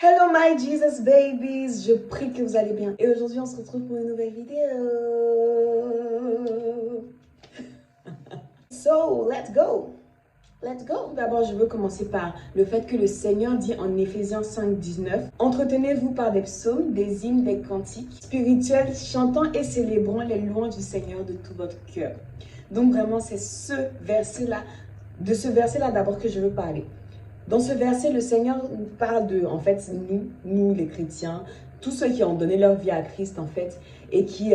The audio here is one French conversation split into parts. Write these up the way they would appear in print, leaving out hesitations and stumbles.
Hello my Jesus babies, je prie que vous allez bien. Et aujourd'hui on se retrouve pour une nouvelle vidéo. So, let's go. Let's go. D'abord, je veux commencer par le fait que le Seigneur dit en Éphésiens 5:19 « Entretenez-vous par des psaumes, des hymnes, des cantiques spirituels, chantant et célébrant les louanges du Seigneur de tout votre cœur. » Donc vraiment, c'est de ce verset-là d'abord que je veux parler. Dans ce verset, le Seigneur nous parle de, en fait, nous les chrétiens, tous ceux qui ont donné leur vie à Christ, en fait, et qui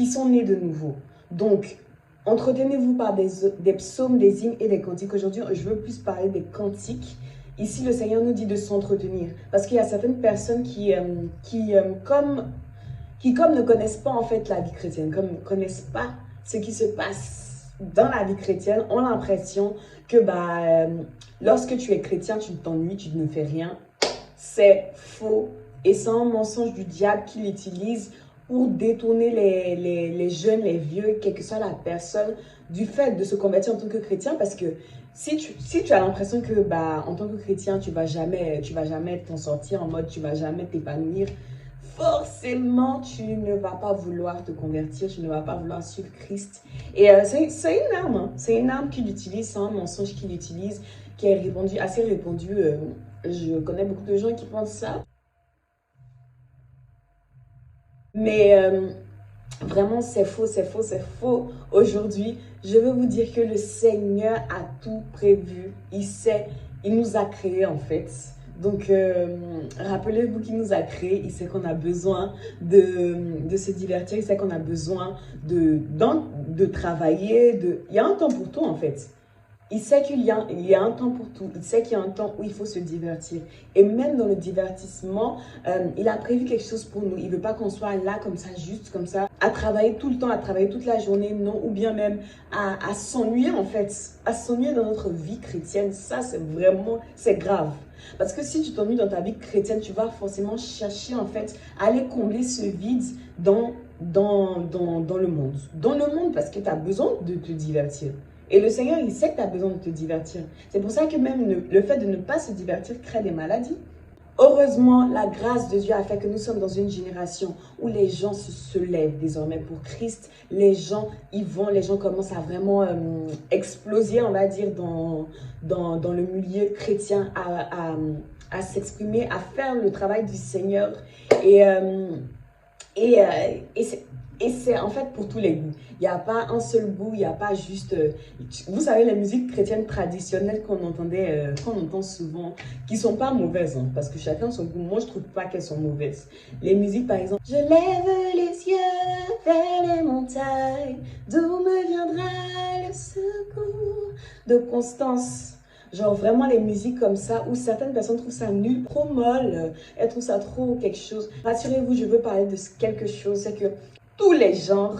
sont nés de nouveau. Donc, entretenez-vous par des psaumes, des hymnes et des cantiques. Aujourd'hui, je veux plus parler des cantiques. Ici, le Seigneur nous dit de s'entretenir. Parce qu'il y a certaines personnes qui comme ne connaissent pas, en fait, la vie chrétienne, comme ne connaissent pas ce qui se passe dans la vie chrétienne, ont l'impression que lorsque tu es chrétien, tu t'ennuies, tu ne fais rien. C'est faux et c'est un mensonge du diable qu'il utilise pour détourner les jeunes, les vieux, quelle que soit la personne, du fait de se convertir en tant que chrétien. Parce que si tu as l'impression que en tant que chrétien, tu vas jamais t'en sortir, en mode tu vas jamais t'épanouir, forcément, tu ne vas pas vouloir te convertir, tu ne vas pas vouloir suivre Christ. Et c'est une arme, hein. C'est une arme qu'il utilise, c'est un mensonge qu'il utilise, qui est assez répandu. Je connais beaucoup de gens qui pensent ça. Mais vraiment, c'est faux, c'est faux, c'est faux. Aujourd'hui, je veux vous dire que le Seigneur a tout prévu. Il nous a créés en fait. Donc, rappelez-vous qu'il nous a créés, il sait qu'on a besoin de se divertir, il sait qu'on a besoin de travailler, il y a un temps pour tout en fait. Il sait qu'il y a un temps pour tout, il sait qu'il y a un temps où il faut se divertir. Et même dans le divertissement, il a prévu quelque chose pour nous. Il ne veut pas qu'on soit là comme ça, juste comme ça, à travailler tout le temps, à travailler toute la journée, non, ou bien même à s'ennuyer en fait, à s'ennuyer dans notre vie chrétienne. Ça, c'est grave. Parce que si tu t'ennuies dans ta vie chrétienne, tu vas forcément chercher en fait à aller combler ce vide dans le monde. Dans le monde parce que tu as besoin de te divertir. Et le Seigneur, il sait que tu as besoin de te divertir. C'est pour ça que même le fait de ne pas se divertir crée des maladies. Heureusement, la grâce de Dieu a fait que nous sommes dans une génération où les gens se lèvent désormais pour Christ. Les gens commencent à vraiment exploser, on va dire, dans le milieu chrétien, à s'exprimer, à faire le travail du Seigneur. Et c'est en fait pour tous les goûts. Il n'y a pas un seul goût, il n'y a pas juste... vous savez, les musiques chrétiennes traditionnelles qu'on entend souvent, qui ne sont pas mauvaises, hein, parce que chacun son goût. Moi, je ne trouve pas qu'elles sont mauvaises. Les musiques, par exemple... Je lève les yeux vers les montagnes, d'où me viendra le secours de Constance. Genre vraiment les musiques comme ça, où certaines personnes trouvent ça nul, trop molle, elles trouvent ça trop quelque chose. Rassurez-vous, je veux parler de quelque chose, c'est que tous les genres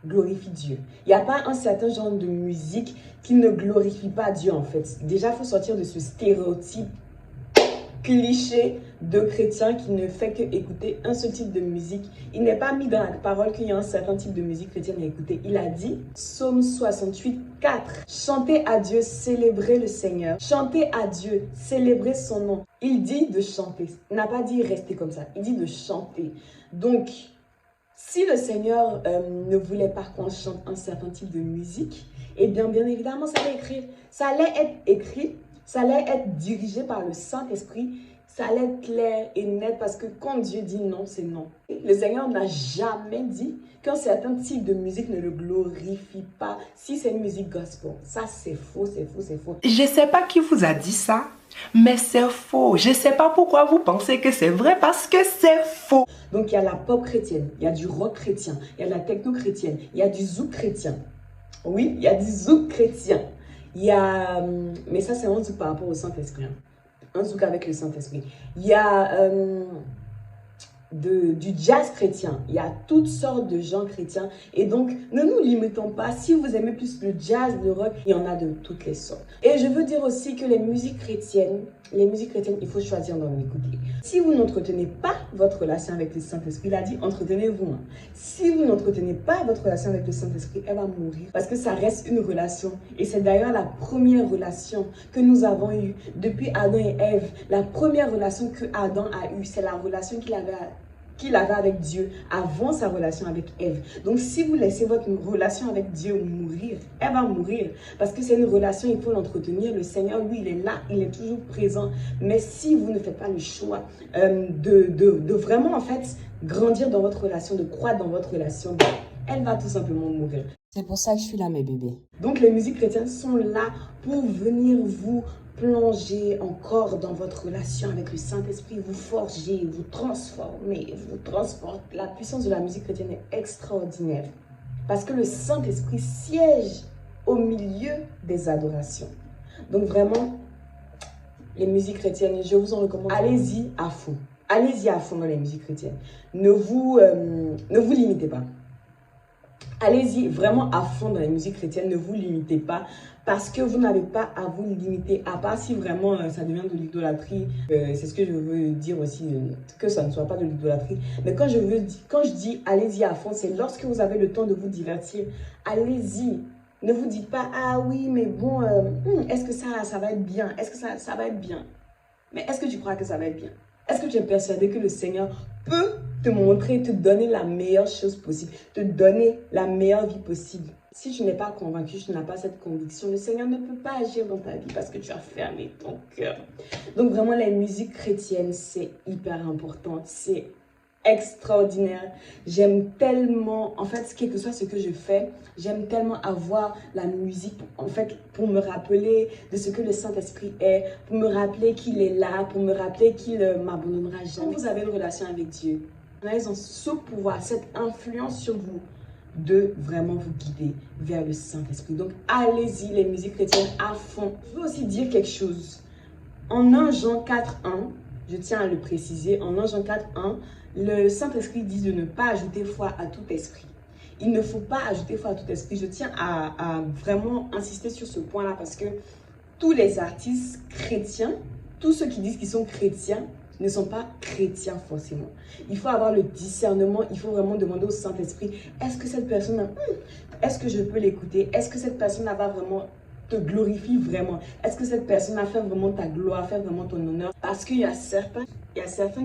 glorifient Dieu. Il n'y a pas un certain genre de musique qui ne glorifie pas Dieu en fait. Déjà, il faut sortir de ce stéréotype cliché de chrétien qui ne fait que écouter un seul type de musique. Il n'est pas mis dans la parole qu'il y a un certain type de musique chrétienne à écouter. Il a dit, Psaume 68, 4, chantez à Dieu, célébrez le Seigneur. Chantez à Dieu, célébrez son nom. Il dit de chanter. Il n'a pas dit rester comme ça. Il dit de chanter. Donc, si le Seigneur ne voulait pas qu'on chante un certain type de musique, eh bien évidemment, ça allait être écrit, ça allait être dirigé par le Saint-Esprit, ça allait être clair et net parce que quand Dieu dit non, c'est non. Le Seigneur n'a jamais dit qu'un certain type de musique ne le glorifie pas si c'est une musique gospel. Ça, c'est faux, c'est faux, c'est faux. Je ne sais pas qui vous a dit ça, mais c'est faux. Je ne sais pas pourquoi vous pensez que c'est vrai parce que c'est faux. Donc, il y a la pop chrétienne, il y a du rock chrétien, il y a de la techno chrétienne, il y a du zouk chrétien. Oui, il y a du zouk chrétien. Il y a... mais ça, c'est un zouk par rapport au Saint-Esprit. Hein. Un zouk avec le Saint-Esprit. Il y a du jazz chrétien. Il y a toutes sortes de gens chrétiens. Et donc, ne nous limitons pas. Si vous aimez plus le jazz, le rock, il y en a de toutes les sortes. Et je veux dire aussi que les musiques chrétiennes, il faut choisir d'en écouter. Si vous n'entretenez pas votre relation avec le Saint-Esprit, il a dit, entretenez-vous. Hein. Si vous n'entretenez pas votre relation avec le Saint-Esprit, elle va mourir. Parce que ça reste une relation. Et c'est d'ailleurs la première relation que nous avons eue depuis Adam et Ève. La première relation que Adam a eue, c'est la relation qu'il avait avec Dieu avant sa relation avec Ève. Donc, si vous laissez votre relation avec Dieu mourir, elle va mourir. Parce que c'est une relation, il faut l'entretenir. Le Seigneur, lui, il est là, il est toujours présent. Mais si vous ne faites pas le choix de vraiment, en fait, grandir dans votre relation, de croître dans votre relation, elle va tout simplement mourir. C'est pour ça que je suis là, mes bébés. Donc, les musiques chrétiennes sont là pour venir vous plonger encore dans votre relation avec le Saint-Esprit, vous forger, vous transformer, vous transporter. La puissance de la musique chrétienne est extraordinaire parce que le Saint-Esprit siège au milieu des adorations. Donc vraiment, les musiques chrétiennes, je vous en recommande, allez-y à fond. Allez-y à fond dans les musiques chrétiennes. Ne vous limitez pas. Allez-y vraiment à fond dans les musiques chrétiennes, ne vous limitez pas parce que vous n'avez pas à vous limiter, à part si vraiment ça devient de l'idolâtrie. C'est ce que je veux dire aussi, que ça ne soit pas de l'idolâtrie. Mais quand je dis allez-y à fond, c'est lorsque vous avez le temps de vous divertir, allez-y. Ne vous dites pas, ah oui, mais bon, est-ce que ça va être bien? Est-ce que ça va être bien? Mais est-ce que tu crois que ça va être bien? Est-ce que tu es persuadé que le Seigneur peut te montrer, te donner la meilleure chose possible, te donner la meilleure vie possible? Si tu n'es pas convaincu, tu n'as pas cette conviction, le Seigneur ne peut pas agir dans ta vie parce que tu as fermé ton cœur. Donc vraiment, les musiques chrétiennes, c'est hyper important, c'est extraordinaire. J'aime tellement, en fait, quel que soit ce que je fais, j'aime tellement avoir la musique, en fait, pour me rappeler de ce que le Saint-Esprit est, pour me rappeler qu'il est là, pour me rappeler qu'il m'abandonnera jamais. Quand vous avez une relation avec Dieu, ils ont ce pouvoir, cette influence sur vous de vraiment vous guider vers le Saint-Esprit. Donc, allez-y, les musiques chrétiennes à fond. Je veux aussi dire quelque chose. En 1 Jean 4:1, je tiens à le préciser, en 1 Jean 4:1, le Saint-Esprit dit de ne pas ajouter foi à tout esprit. Il ne faut pas ajouter foi à tout esprit. Je tiens à vraiment insister sur ce point-là parce que tous les artistes chrétiens, tous ceux qui disent qu'ils sont chrétiens, ne sont pas chrétiens forcément. Il faut avoir le discernement, il faut vraiment demander au Saint-Esprit, est-ce que cette personne, est-ce que je peux l'écouter? Est-ce que cette personne va vraiment te glorifie vraiment? Est-ce que cette personne a fait vraiment ta gloire, fait vraiment ton honneur? Parce qu'il y a certains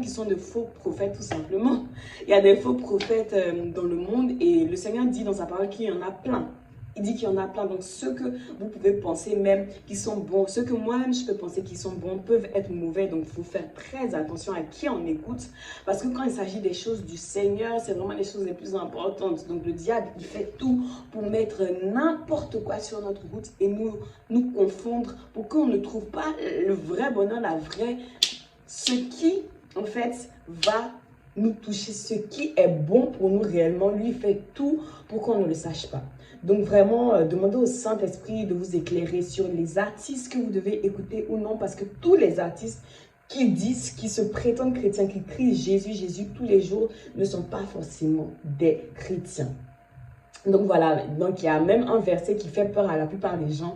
qui sont de faux prophètes tout simplement. Il y a des faux prophètes dans le monde et le Seigneur dit dans sa parole qu'il y en a plein. Il dit qu'il y en a plein. Donc ceux que vous pouvez penser même qui sont bons, ceux que moi-même je peux penser qui sont bons peuvent être mauvais. Donc il faut faire très attention à qui on écoute. Parce que quand il s'agit des choses du Seigneur, c'est vraiment les choses les plus importantes. Donc le diable, il fait tout pour mettre n'importe quoi sur notre route et nous confondre pour qu'on ne trouve pas le vrai bonheur, ce qui en fait va nous toucher, ce qui est bon pour nous réellement. Lui fait tout pour qu'on ne le sache pas. Donc vraiment, demandez au Saint-Esprit de vous éclairer sur les artistes que vous devez écouter ou non. Parce que tous les artistes qui se prétendent chrétiens, qui crient Jésus, Jésus tous les jours, ne sont pas forcément des chrétiens. Donc voilà, donc il y a même un verset qui fait peur à la plupart des gens.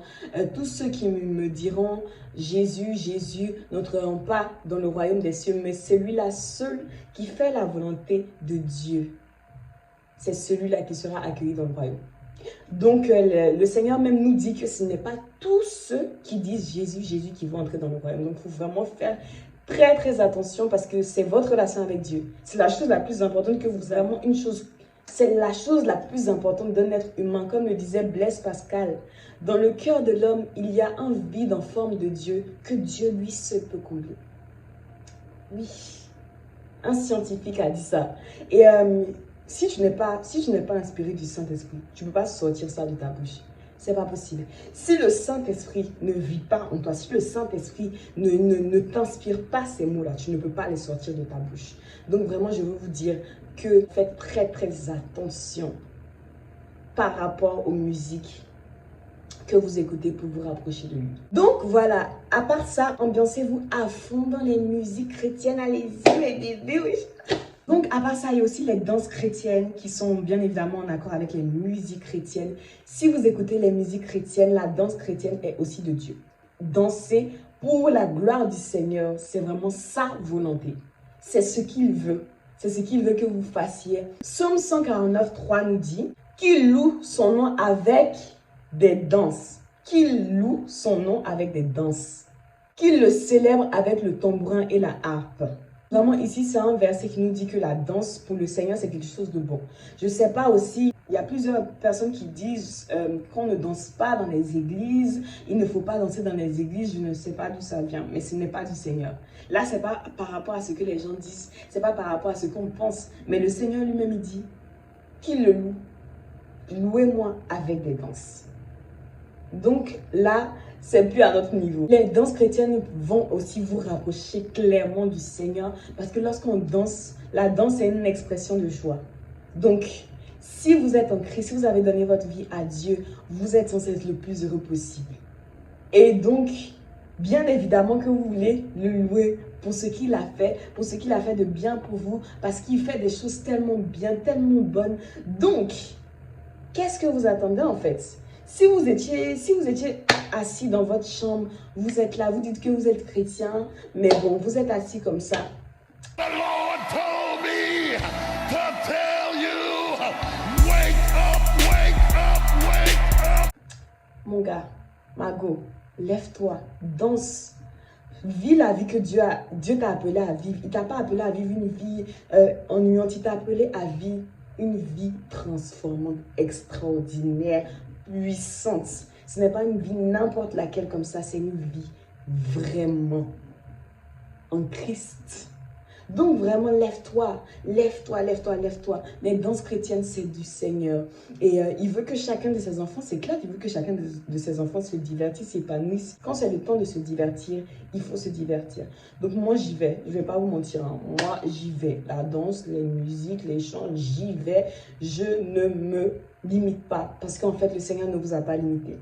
Tous ceux qui me diront Jésus, Jésus n'entreront pas dans le royaume des cieux, mais celui-là seul qui fait la volonté de Dieu, c'est celui-là qui sera accueilli dans le royaume. Donc le Seigneur même nous dit que ce n'est pas tous ceux qui disent Jésus, Jésus qui vont entrer dans le royaume. Donc il faut vraiment faire très très attention parce que c'est votre relation avec Dieu. C'est la chose la plus importante que vous avez. Vraiment une chose. C'est la chose la plus importante d'un être humain, comme le disait Blaise Pascal. Dans le cœur de l'homme, il y a un vide en forme de Dieu que Dieu lui seul peut combler. Oui, un scientifique a dit ça. Et si tu n'es pas inspiré du Saint-Esprit, tu ne peux pas sortir ça de ta bouche. C'est pas possible. Si le Saint-Esprit ne vit pas en toi, si le Saint-Esprit ne t'inspire pas ces mots-là, tu ne peux pas les sortir de ta bouche. Donc vraiment, je veux vous dire que faites très très attention par rapport aux musiques que vous écoutez pour vous rapprocher de lui. Donc voilà, à part ça, ambiancez-vous à fond dans les musiques chrétiennes. Allez-y mes bébés, oui. Donc, à part ça, il y a aussi les danses chrétiennes qui sont bien évidemment en accord avec les musiques chrétiennes. Si vous écoutez les musiques chrétiennes, la danse chrétienne est aussi de Dieu. Danser pour la gloire du Seigneur, c'est vraiment sa volonté. C'est ce qu'il veut. C'est ce qu'il veut que vous fassiez. Psaume 149, 3 nous dit qu'il loue son nom avec des danses. Qu'il loue son nom avec des danses. Qu'il le célèbre avec le tambourin et la harpe. Vraiment, ici, c'est un verset qui nous dit que la danse pour le Seigneur, c'est quelque chose de bon. Je ne sais pas aussi, il y a plusieurs personnes qui disent qu'on ne danse pas dans les églises, il ne faut pas danser dans les églises, je ne sais pas d'où ça vient, mais ce n'est pas du Seigneur. Là, ce n'est pas par rapport à ce que les gens disent, ce n'est pas par rapport à ce qu'on pense, mais le Seigneur lui-même, il dit qu'il le loue. Louez-moi avec des danses. Donc là, c'est plus à notre niveau. Les danses chrétiennes vont aussi vous rapprocher clairement du Seigneur parce que lorsqu'on danse, la danse est une expression de joie. Donc, si vous êtes en Christ, si vous avez donné votre vie à Dieu, vous êtes censé être le plus heureux possible. Et donc, bien évidemment que vous voulez le louer pour ce qu'il a fait de bien pour vous, parce qu'il fait des choses tellement bien, tellement bonnes. Donc, qu'est-ce que vous attendez en fait? Si vous étiez assis dans votre chambre, vous êtes là, vous dites que vous êtes chrétien, mais bon, vous êtes assis comme ça. The Lord told me to tell you, wake up, wake up, wake up. Mon gars, ma go, lève-toi, danse. Vis la vie que Dieu t'a appelé à vivre. Il t'a pas appelé à vivre une vie ennuyante, il t'a appelé à vivre une vie transformante, extraordinaire, puissante. Ce n'est pas une vie n'importe laquelle comme ça, c'est une vie vraiment en Christ. Donc vraiment, lève-toi, lève-toi, lève-toi, lève-toi. Les danses chrétiennes, c'est du Seigneur. Et il veut que chacun de ses enfants, c'est clair qu'il veut que chacun de ses enfants se divertisse, s'épanouisse. Quand c'est le temps de se divertir, il faut se divertir. Donc moi, j'y vais. Je ne vais pas vous mentir. Hein. Moi, j'y vais. La danse, les musiques, les chants, j'y vais. Je ne me limite pas. Parce qu'en fait, le Seigneur ne vous a pas limité.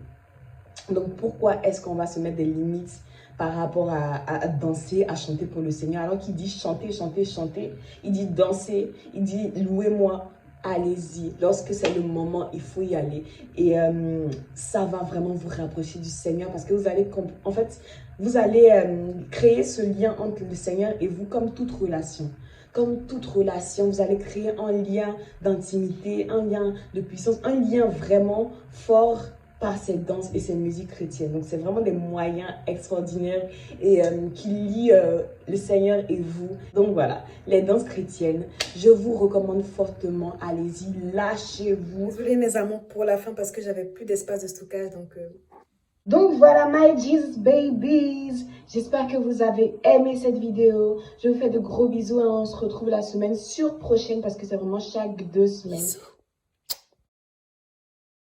Donc pourquoi est-ce qu'on va se mettre des limites par rapport à danser, à chanter pour le Seigneur? Alors qu'il dit chanter, chanter, chanter, il dit danser, il dit louez-moi, allez-y. Lorsque c'est le moment, il faut y aller. Et ça va vraiment vous rapprocher du Seigneur parce que vous allez, en fait, vous allez créer ce lien entre le Seigneur et vous comme toute relation. Comme toute relation, vous allez créer un lien d'intimité, un lien de puissance, un lien vraiment fort par ces danses et ces musiques chrétiennes. Donc, c'est vraiment des moyens extraordinaires et qui lient le Seigneur et vous. Donc, voilà, les danses chrétiennes, je vous recommande fortement. Allez-y, lâchez-vous. Désolée mes amours pour la fin parce que j'avais plus d'espace de stockage. Donc voilà, my Jesus babies. J'espère que vous avez aimé cette vidéo. Je vous fais de gros bisous et on se retrouve la semaine prochaine parce que c'est vraiment chaque 2 semaines. Bisous.